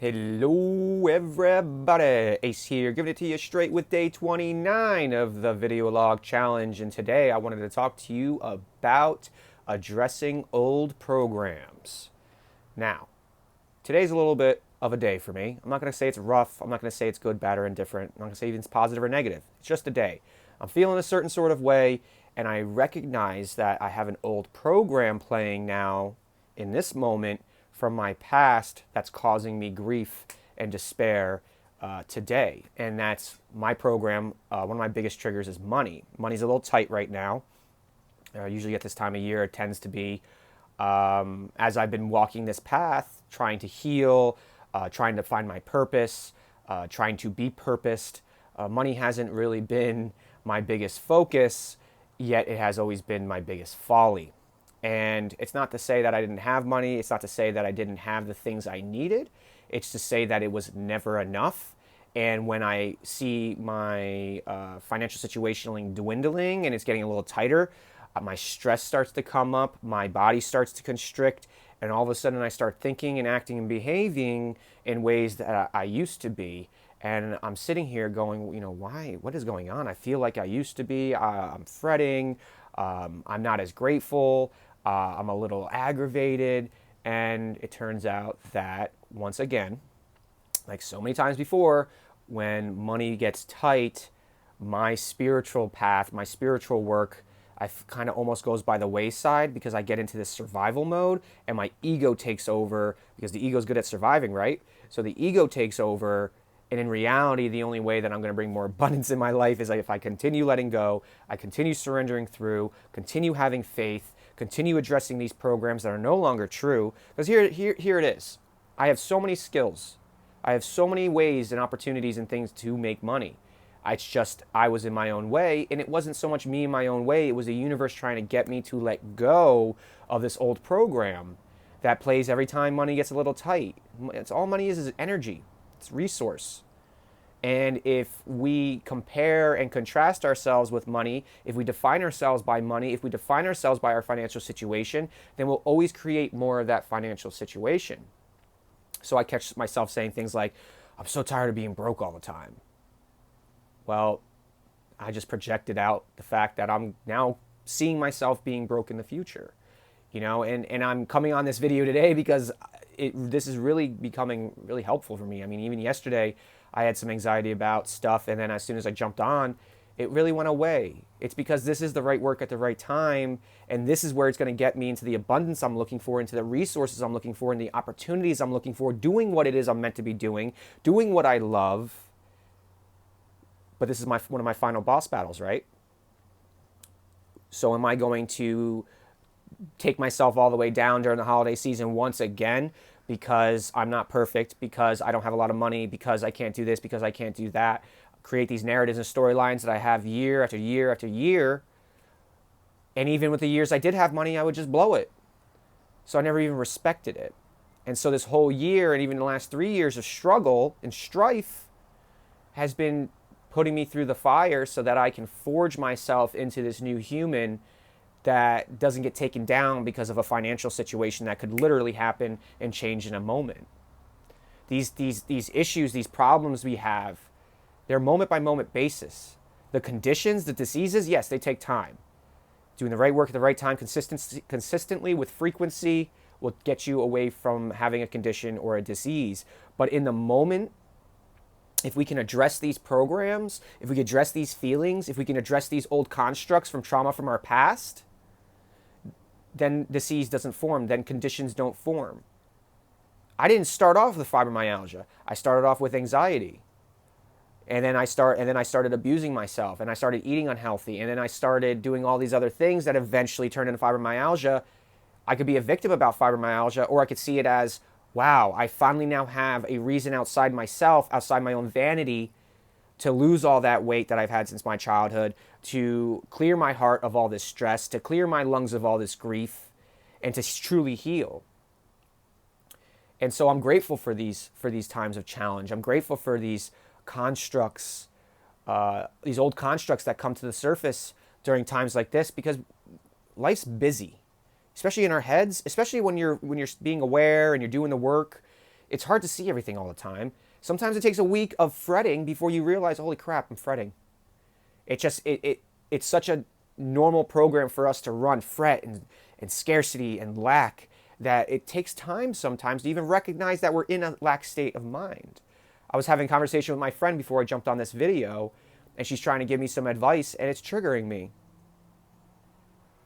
Hello everybody, Ace here, giving it to you straight with day 29 of the video log challenge. And today I wanted to talk to you about addressing old programs. Now, today's a little bit of a day for me. I'm not going to say it's rough. I'm not going to say it's good, bad, or indifferent. I'm not going to say even it's positive or negative. It's just a day. I'm feeling a certain sort of way, and I recognize that I have an old program playing now in this moment from my past that's causing me grief and despair today. And that's my program. One of my biggest triggers is money. Money's a little tight right now. Usually at this time of year, it tends to be as I've been walking this path, trying to heal, trying to find my purpose, trying to be purposed. Money hasn't really been my biggest focus, yet it has always been my biggest folly. And it's not to say that I didn't have money. It's not to say that I didn't have the things I needed. It's to say that it was never enough. And when I see my financial situation dwindling and it's getting a little tighter, my stress starts to come up, my body starts to constrict, and all of a sudden I start thinking and acting and behaving in ways that I used to be. And I'm sitting here going, why? What is going on? I feel like I used to be. I'm fretting. I'm not as grateful. I'm a little aggravated, and it turns out that, once again, like so many times before, when money gets tight, my spiritual path, my spiritual work, kind of almost goes by the wayside because I get into this survival mode, and my ego takes over because the ego's good at surviving, right? So the ego takes over, and in reality, the only way that I'm going to bring more abundance in my life is if I continue letting go, I continue surrendering through, continue having faith, continue addressing these programs that are no longer true. Because here it is. I have so many skills. I have so many ways and opportunities and things to make money. It's just I was in my own way, and it wasn't so much me in my own way. It was the universe trying to get me to let go of this old program that plays every time money gets a little tight. It's all money is energy. It's resource. And if we compare and contrast ourselves with money, if we define ourselves by money, if we define ourselves by our financial situation, then we'll always create more of that financial situation. So I catch myself saying things like, I'm so tired of being broke all the time. Well, I just projected out the fact that I'm now seeing myself being broke in the future. And I'm coming on this video today because this is really becoming really helpful for me. I mean, even yesterday, I had some anxiety about stuff, and then as soon as I jumped on, it really went away. It's because this is the right work at the right time, and this is where it's going to get me into the abundance I'm looking for, into the resources I'm looking for, and the opportunities I'm looking for, doing what it is I'm meant to be doing what I love. But this is one of my final boss battles, right? So am I going to take myself all the way down during the holiday season once again because I'm not perfect, because I don't have a lot of money, because I can't do this, because I can't do that, create these narratives and storylines that I have year after year after year, and even with the years I did have money, I would just blow it. So I never even respected it. And so this whole year, and even the last 3 years of struggle and strife, has been putting me through the fire so that I can forge myself into this new human that doesn't get taken down because of a financial situation that could literally happen and change in a moment. These issues, these problems we have, they're moment by moment basis. The conditions, the diseases, yes, they take time. Doing the right work at the right time, consistently with frequency, will get you away from having a condition or a disease. But in the moment, if we can address these programs, if we can address these feelings, if we can address these old constructs from trauma from our past, then disease doesn't form, then conditions don't form. I didn't start off with fibromyalgia. I started off with anxiety. And then I started abusing myself, and I started eating unhealthy, and then I started doing all these other things that eventually turned into fibromyalgia. I could be a victim about fibromyalgia, or I could see it as, wow, I finally now have a reason outside myself, outside my own vanity, to lose all that weight that I've had since my childhood, to clear my heart of all this stress, to clear my lungs of all this grief, and to truly heal. And so I'm grateful for these times of challenge. I'm grateful for these constructs, these old constructs that come to the surface during times like this, because life's busy, especially in our heads, especially when you're being aware and you're doing the work. It's hard to see everything all the time. Sometimes it takes a week of fretting before you realize, holy crap, I'm fretting. It's such a normal program for us to run, fret and scarcity and lack, that it takes time sometimes to even recognize that we're in a lack state of mind. I was having a conversation with my friend before I jumped on this video, and she's trying to give me some advice, and it's triggering me.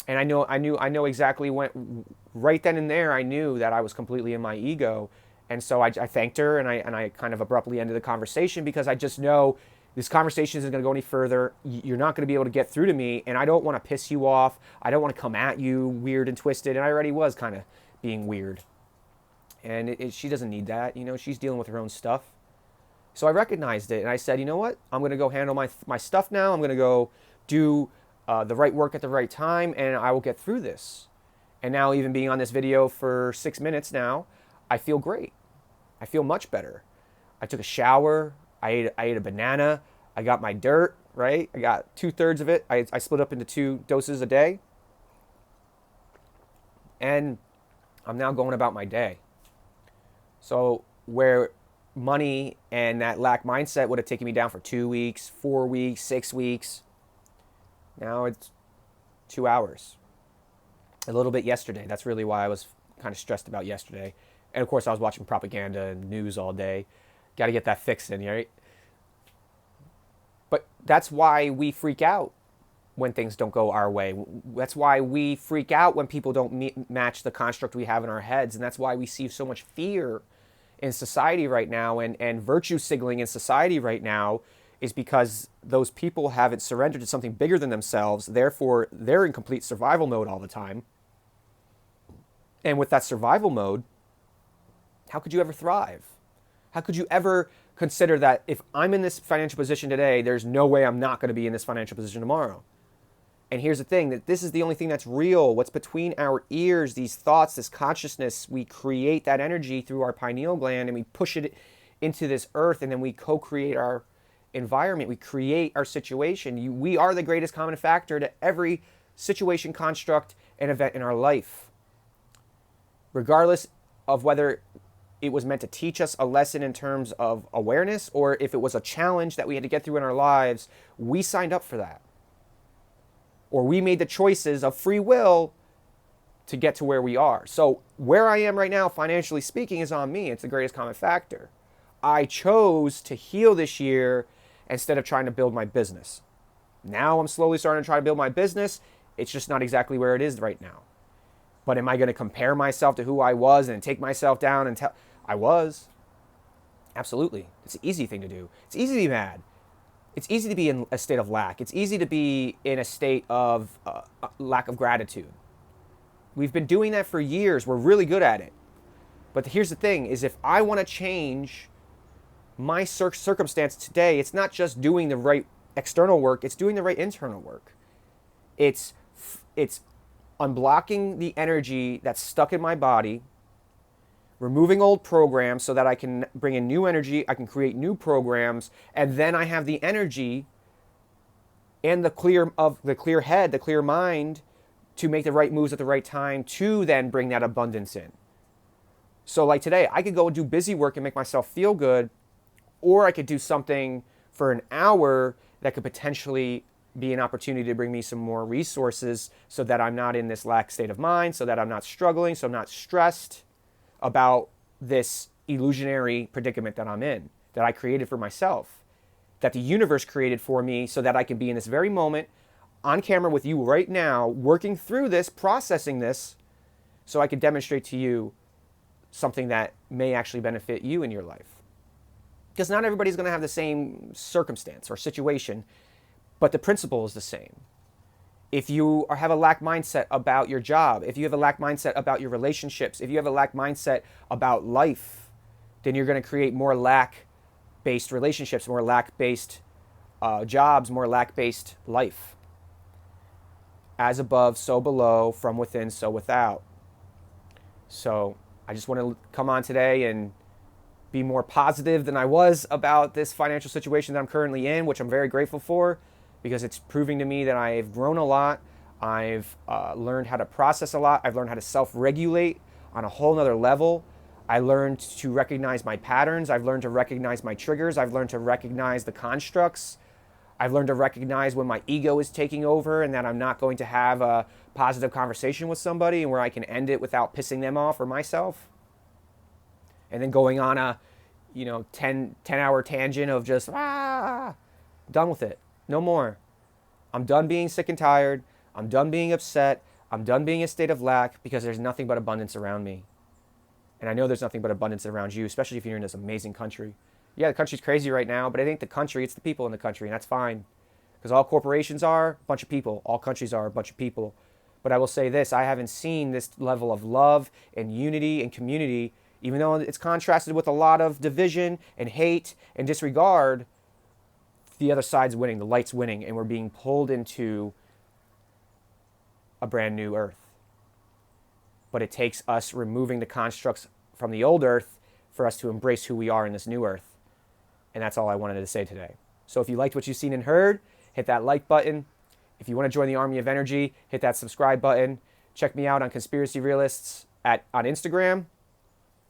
And I know exactly when, right then and there, I knew that I was completely in my ego. And so I thanked her, and I kind of abruptly ended the conversation, because I just know this conversation isn't going to go any further. You're not going to be able to get through to me, and I don't want to piss you off. I don't want to come at you weird and twisted, and I already was kind of being weird. And she doesn't need that. She's dealing with her own stuff. So I recognized it, and I said, you know what? I'm going to go handle my stuff now. I'm going to go do the right work at the right time, and I will get through this. And now, even being on this video for 6 minutes now, I feel great. I feel much better. I took a shower. I ate a banana. I got my DURT, right? I got 2/3 of it. I split up into 2 doses a day. And I'm now going about my day. So where money and that lack mindset would have taken me down for 2 weeks, 4 weeks, 6 weeks, now it's 2 hours. A little bit yesterday. That's really why I was kind of stressed about yesterday. And of course, I was watching propaganda and news all day. Got to get that fixed in, right? But that's why we freak out when things don't go our way. That's why we freak out when people don't match the construct we have in our heads. And that's why we see so much fear in society right now, and virtue signaling in society right now, is because those people haven't surrendered to something bigger than themselves. Therefore, they're in complete survival mode all the time. And with that survival mode, how could you ever thrive? How could you ever consider that if I'm in this financial position today, there's no way I'm not going to be in this financial position tomorrow? And here's the thing, that this is the only thing that's real. What's between our ears, these thoughts, this consciousness, we create that energy through our pineal gland, and we push it into this earth, and then we co-create our environment. We create our situation. We are the greatest common factor to every situation, construct, and event in our life. Regardless of whether it was meant to teach us a lesson in terms of awareness, or if it was a challenge that we had to get through in our lives, we signed up for that. Or we made the choices of free will to get to where we are. So where I am right now, financially speaking, is on me. It's the greatest common factor. I chose to heal this year instead of trying to build my business. Now I'm slowly starting to try to build my business. It's just not exactly where it is right now. But am I going to compare myself to who I was and take myself down and tell? I was. Absolutely. It's an easy thing to do. It's easy to be mad. It's easy to be in a state of lack. It's easy to be in a state of lack of gratitude. We've been doing that for years. We're really good at it. But here's the thing, is if I want to change my circumstance today, it's not just doing the right external work, it's doing the right internal work. It's unblocking the energy that's stuck in my body, removing old programs so that I can bring in new energy, I can create new programs, and then I have the energy and the clear head, the clear mind to make the right moves at the right time to then bring that abundance in. So like today, I could go and do busy work and make myself feel good, or I could do something for an hour that could potentially be an opportunity to bring me some more resources so that I'm not in this lack state of mind, so that I'm not struggling, so I'm not stressed about this illusionary predicament that I'm in, that I created for myself, that the universe created for me so that I can be in this very moment on camera with you right now, working through this, processing this, so I can demonstrate to you something that may actually benefit you in your life. Because not everybody's going to have the same circumstance or situation, but the principle is the same. If you have a lack mindset about your job, if you have a lack mindset about your relationships, if you have a lack mindset about life, then you're going to create more lack-based relationships, more lack-based jobs, more lack-based life. As above, so below, from within, so without. So I just want to come on today and be more positive than I was about this financial situation that I'm currently in, which I'm very grateful for, because it's proving to me that I've grown a lot. I've learned how to process a lot. I've learned how to self-regulate on a whole nother level. I learned to recognize my patterns. I've learned to recognize my triggers. I've learned to recognize the constructs. I've learned to recognize when my ego is taking over and that I'm not going to have a positive conversation with somebody and where I can end it without pissing them off or myself. And then going on a, 10-hour tangent of just, done with it. No more. I'm done being sick and tired. I'm done being upset. I'm done being in a state of lack because there's nothing but abundance around me. And I know there's nothing but abundance around you, especially if you're in this amazing country. Yeah, the country's crazy right now, but it ain't the country, it's the people in the country, and that's fine. Because all corporations are a bunch of people. All countries are a bunch of people. But I will say this, I haven't seen this level of love and unity and community, even though it's contrasted with a lot of division and hate and disregard. The other side's winning, the light's winning, and we're being pulled into a brand new earth. But it takes us removing the constructs from the old earth for us to embrace who we are in this new earth. And that's all I wanted to say today. So if you liked what you've seen and heard, hit that like button. If you want to join the Army of Energy, hit that subscribe button. Check me out on Conspiracy Realists on Instagram.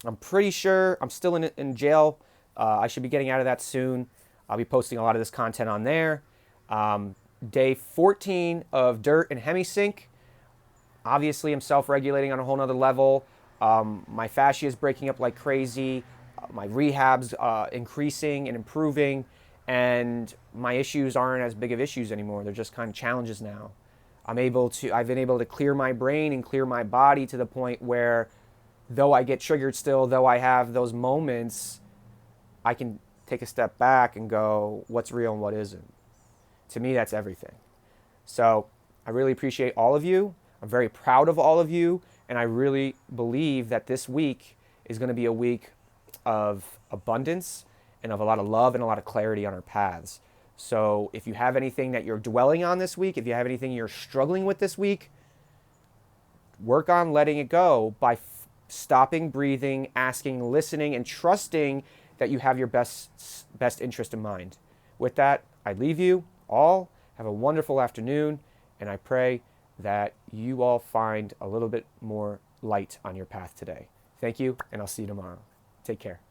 I'm pretty sure I'm still in jail. I should be getting out of that soon. I'll be posting a lot of this content on there. Day 14 of DURT and Hemi-synch. Obviously, I'm self-regulating on a whole nother level. My fascia is breaking up like crazy. My rehab's increasing and improving. And my issues aren't as big of issues anymore. They're just kind of challenges now. I've been able to clear my brain and clear my body to the point where, though I get triggered still, though I have those moments, I can take a step back and go, what's real and what isn't? To me, that's everything. So I really appreciate all of you. I'm very proud of all of you. And I really believe that this week is going to be a week of abundance and of a lot of love and a lot of clarity on our paths. So if you have anything that you're dwelling on this week, if you have anything you're struggling with this week, work on letting it go by stopping, breathing, asking, listening, and trusting that you have your best interest in mind. With that, I leave you all. Have a wonderful afternoon, and I pray that you all find a little bit more light on your path today. Thank you, and I'll see you tomorrow. Take care.